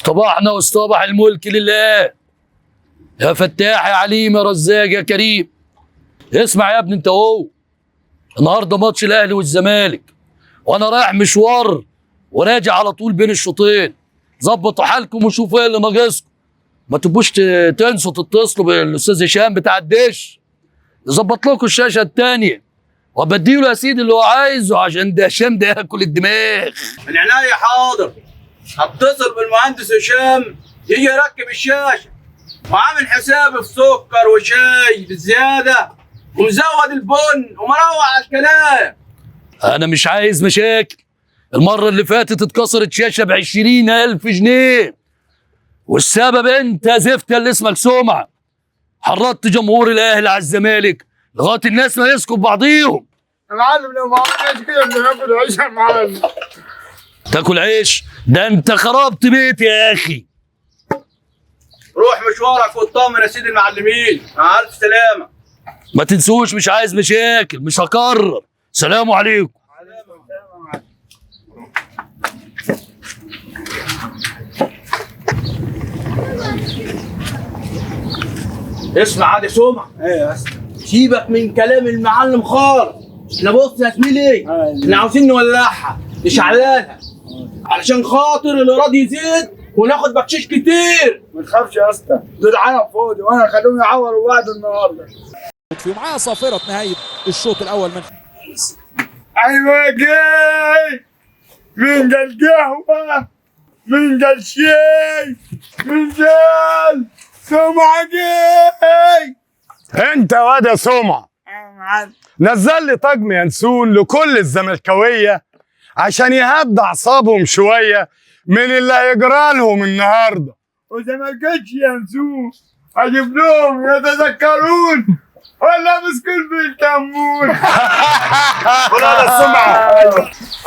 اصطبحنا واصطبح الملك لله. يا فتاح يا عليم يا رزاق يا كريم. اسمع يا ابني انت اهو، النهارده ماتش الاهلي والزمالك وانا رايح مشوار وراجع على طول بين الشوطين. ظبطوا حالكم وشوفوا ايه اللي ناقصكم، ما تبقوش تنسوا تتصلوا بالاستاذ هشام بتاع الدش يظبط لكم الشاشه الثانيه، وبديله يا سيدي اللي هو عايزه عشان ده هشام ده ياكل الدماغ. من عناية حاضر. هتصل بالمهندس هشام يجي يركب الشاشه، وعامل حسابي في سكر وشاي بالزياده ومزود البن ومروع على الكلام. انا مش عايز مشاكل. المره اللي فاتت اتكسرت شاشه ب20,000 جنيه والسبب انت زفت اللي اسمك سمعه. حرضت جمهور الاهلي على الزمالك لغايه الناس ما يسكوا ببعضيهم. يا معلم لو ما عملناش كده بناكل عيش يا معلم. تاكل عيش؟ ده انت خربت بيتي يا اخي. روح مشوارك واطمن يا سيدي المعلمين، مع الف سلامه. ما تنسوش مش عايز مشاكل، مش هكرر. سلام عليكم. اسمع عادي سمعه. ايه يا اسطى؟ سيبك من كلام المعلم خالص. احنا بص يا زميلي، احنا عاوزين نولعها نشعلها علشان خاطر الايراد يزيد وناخد بكشيش كتير. ما تخافش يا اسطى، دول عالم فاضي وانا خلوهم يعوروا بعض النهارده. ومعاه صافرة نهاية الشوط الأول من ايوه جاي. مين ده القهوه؟ مين ده الشاي؟ مين ده؟ سمعة جاي. انت واد يا سمعة، نزل لي طقم ينسون لكل الزملكاويه عشان يهدى اعصابهم شويه من اللي هيجرى لهم النهارده. واذا ما لقيتش ينسون اجيب لهم يتذكرون ولا مسكين بيهتمون. ولا السمعة.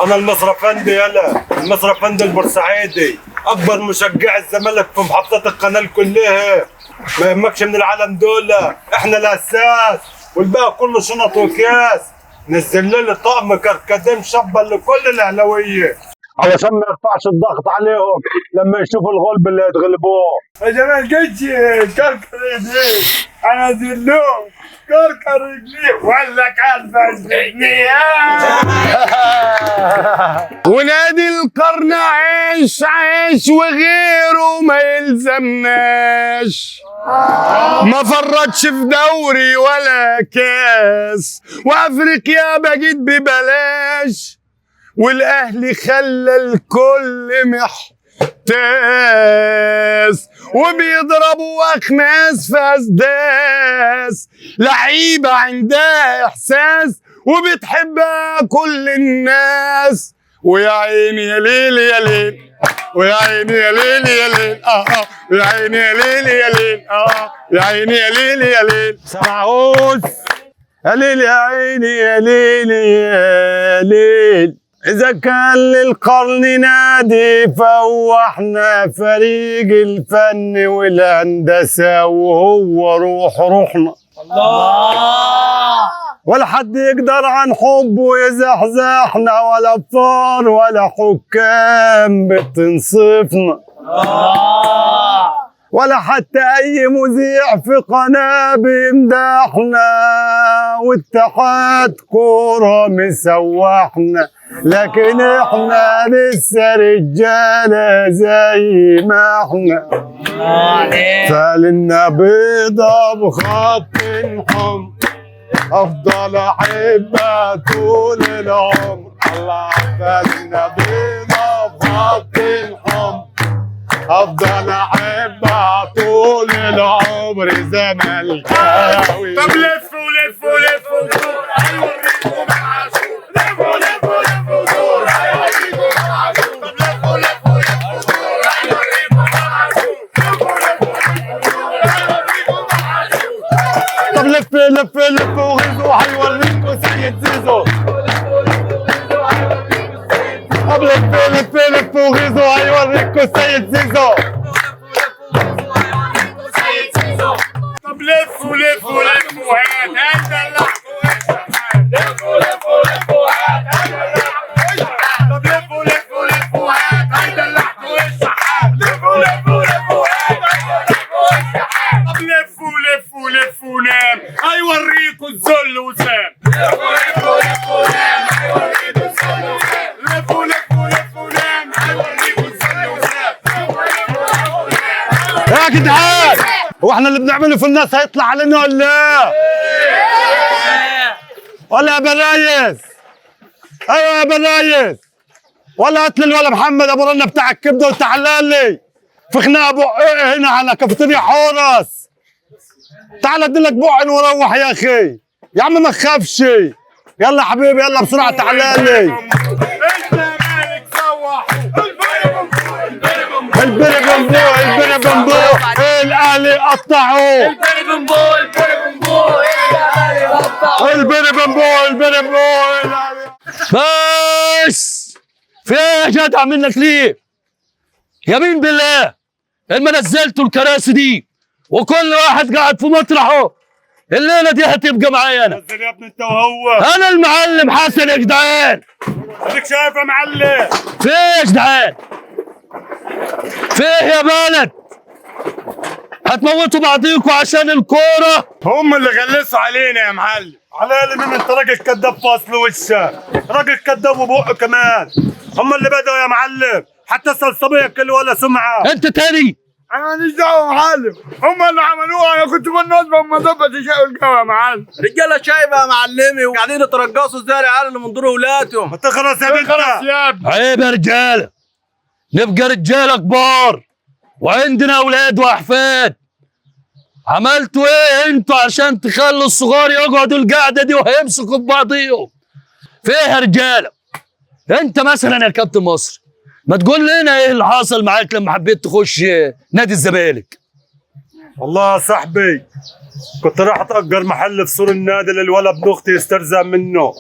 انا المصرفندي، يلا المصرفندي البورسعيدي، اكبر مشجع الزمالك في محافظة القناة كلها. ما يهمكش من العالم دول، احنا الاساس والباقي كله شنط وكاس. نزل لي طقم كركديه مشبل لكل الاهلاويه علشان ما يرفعش الضغط عليهم لما يشوفوا الغلب اللي يتغلبوه. اذا ما لقيتش كركر رجليه انزل لهم كركر رجليه ولا كلب رجليه. ونادي القرن عيش عيش وغيره ما يلزمناش. ما فرطش في دوري ولا كاس، وافريقيا بقيت ببلاش، والاهلي خلى الكل محتاس، وبيضربوا اخماس في اسداس. لعيبه عندها احساس وبتحبها كل الناس. ويا عيني يا ليل يا ليل، ويا عيني يا ليل يا ليل، ويا عيني يا ليل يا ليل، يا عيني يا ليل يا ليل. سمعوش يا ليل يا عيني يا ليل يا ليل. إذا كان للقرن نادي فهو احنا فريق الفن والهندسة، وهو روحنا. الله. ولا حد يقدر عن حبه يزحزحنا، ولا فار ولا حكام بتنصفنا، ولا حتى أي مذيع في قناة بيمدحنا، واتحاد كورة مسوحنا، لكن احنا لسه رجالة زي ما احنا. فالنا بيضة بخط حمر، افضل احبها طول العمر. الله. فالنا بيضة بخط حمر، افضل احبها طول العمر. زملكاوي. طب لفوا لفوا لفوا دور هيوريكم العاشور. لفوا لفوا لفوا دور هيوريكم العاشور. طب لفوا لفوا لفوا دور هيوريكم العاشور. لفوا لفوا لفوا دور هيوريكم العاشور. طب لف لف لف وغزوا هيوريكم سيد زيزو. طب لف لف لف وغزوا هيوريكم سيد زيزو. طب لفوا لفوا لفوا هات هندلعكوا الشحات. لفوا لفوا لفوا هات هندلعكوا الشحات. طب لفوا لفوا لفوا هات هندلعكوا الشحات. لفوا يا جدعان، هو احنا اللي بنعمله في الناس هيطلع علينا ولا ولا يا بنايس؟ ايوه يا بنايس، ولا هات لي ولا محمد ابو رنه بتاع الكبده وتعال لي في خناقه بقى هنا على كافيتيريا حورس. تعال اديلك بقعن وروح يا اخي. يا عم ما تخافش، يلا حبيبي يلا بسرعه تعال لي. الزمالك سوحوا البري بمبو البري بمبو الاهلي قطعوا البري بمبو البري بمبو بس في ايه يا جدع منك ليه؟ يمين بالله ان ما نزلتوا الكراسي دي وكل واحد قاعد في مطرحه الليله دي هتبقى معايا انا. نزل يا ابني انت وهو. انا المعلم حسن يا جدعان. اديك شايف يا معلم. في ايه يا جدعان؟ في ايه يا بلد؟ هتموتوا بعضيكوا عشان الكوره؟ هم اللي غلسوا علينا يا معلم. على مين انت راجل كذاب في اصل وشك، راجل كذاب وبقه كمان. هم اللي بدأوا يا معلم، حتى الصلصبيه كل ولا سمعه. انت تاني؟ انا ماليش دعوه يا معلم، هم اللي عملوها. انا كنت بالنسبه ما ظبط الشقه الجو يا معلم. رجاله شايبه يا معلمي وقاعدين يترقصوا زي العيال اللي من دور ولادهم. ما تخلص يا بنت. خلاص يا ابني. عيب يا رجاله، نبقى رجاله كبار وعندنا اولاد واحفاد. عملتوا ايه انتوا عشان تخلوا الصغار يقعدوا القعده دي وهيمسكوا ببعضيهم؟ في ايه يا رجاله؟ انت مثلا يا كابتن مصر ما تقول لنا ايه اللي حصل معاك لما حبيت تخش نادي الزمالك؟ والله يا صاحبي كنت راح اتأجر محل في سور النادي للولد ابن اختي يسترزق منه.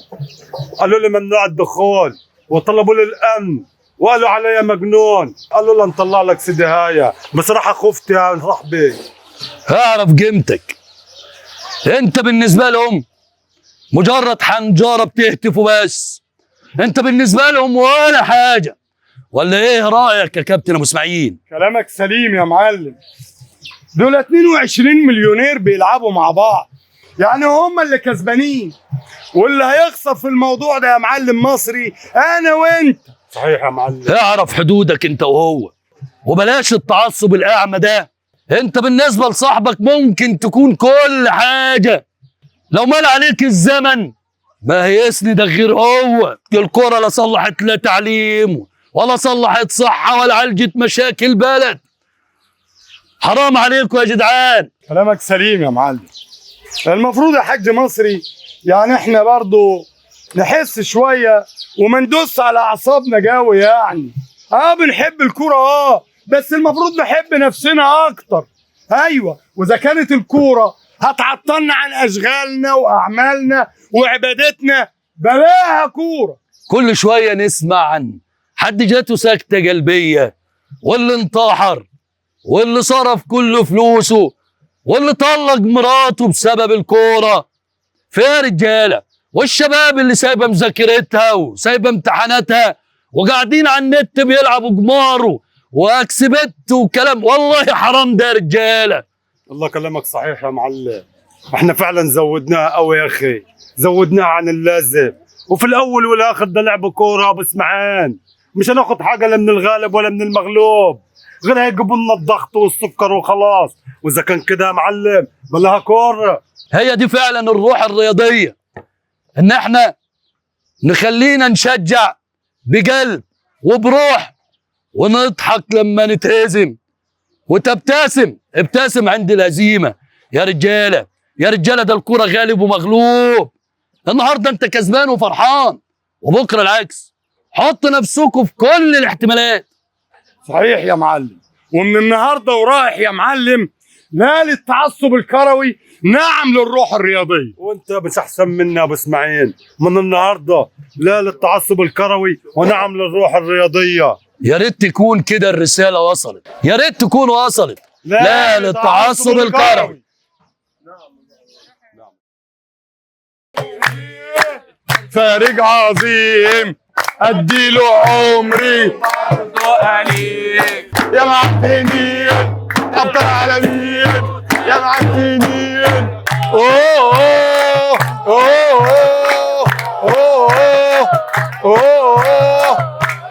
قالوا لي ممنوع الدخول وطلبوا لي الامن وقالوا علي مجنون. قالوا لي نطلع لك سيدي هايا. بصراحه خفت يا صاحبي. اعرف قيمتك. انت بالنسبه لهم مجرد حنجره بتهتفوا بس. انت بالنسبه لهم ولا حاجه. ولا ايه رايك يا كابتن ابو اسماعيل؟ كلامك سليم يا معلم. دول 22 مليونير بيلعبوا مع بعض، يعني هم اللي كسبانين، واللي هيخسر في الموضوع ده يا معلم مصري انا وانت. صحيح يا معلم. اعرف حدودك انت وهو وبلاش التعصب الاعمى ده. انت بالنسبه لصاحبك ممكن تكون كل حاجه. لو مال عليك الزمن ما هيسندك غير هو. الكره لا صلحت لا تعليم ولا صلحت صحه ولا عالجت مشاكل بلد. حرام عليكم يا جدعان. كلامك سليم يا معلم. المفروض يا حاج مصري يعني احنا برضو نحس شويه وما ندوس على اعصابنا قوي. يعني بنحب الكوره بس المفروض نحب نفسنا اكتر. ايوه، واذا كانت الكوره هتعطلنا عن اشغالنا واعمالنا وعبادتنا بلاها كوره. كل شويه نسمع عن حد جاته سكته قلبيه واللي انتحر واللي صرف كل فلوسه واللي طلق مراته بسبب الكوره. فيا رجاله والشباب اللي سايبه مذاكرتها وسايبه امتحاناتها وقاعدين على النت بيلعبوا قمار واكسبت وكلام. والله حرام ده يا رجاله. والله كلامك صحيح يا معلم. احنا فعلا زودناها قوي يا اخي، زودناها عن اللازم. وفي الاول والاخر ده لعب كوره ابو اسماعيل. مش هناخد حاجه لا من الغالب ولا من المغلوب، غير هيجيبوا لنا الضغط والسكر وخلاص. واذا كان كده يا معلم بلاها كوره. هي دي فعلا الروح الرياضيه، ان احنا نخلينا نشجع بقلب وبروح ونضحك لما نتهزم ابتسم عند الهزيمه. يا رجاله يا رجاله ده الكوره غالب ومغلوب. النهارده انت كسبان وفرحان وبكره العكس. حط نفسكم في كل الاحتمالات. صحيح يا معلم. ومن النهارده ورايح يا معلم لا للتعصب الكروي، نعم للروح الرياضيه. وانت مش احسن منا يا ابو اسماعيل. من النهارده لا للتعصب الكروي ونعم للروح الرياضيه. يا ريت تكون كده الرساله وصلت، يا ريت تكون وصلت. لا للتعصب الكروي. فريق عظيم اديله عمري يا معفنين ابطال عالمين يا معفنين.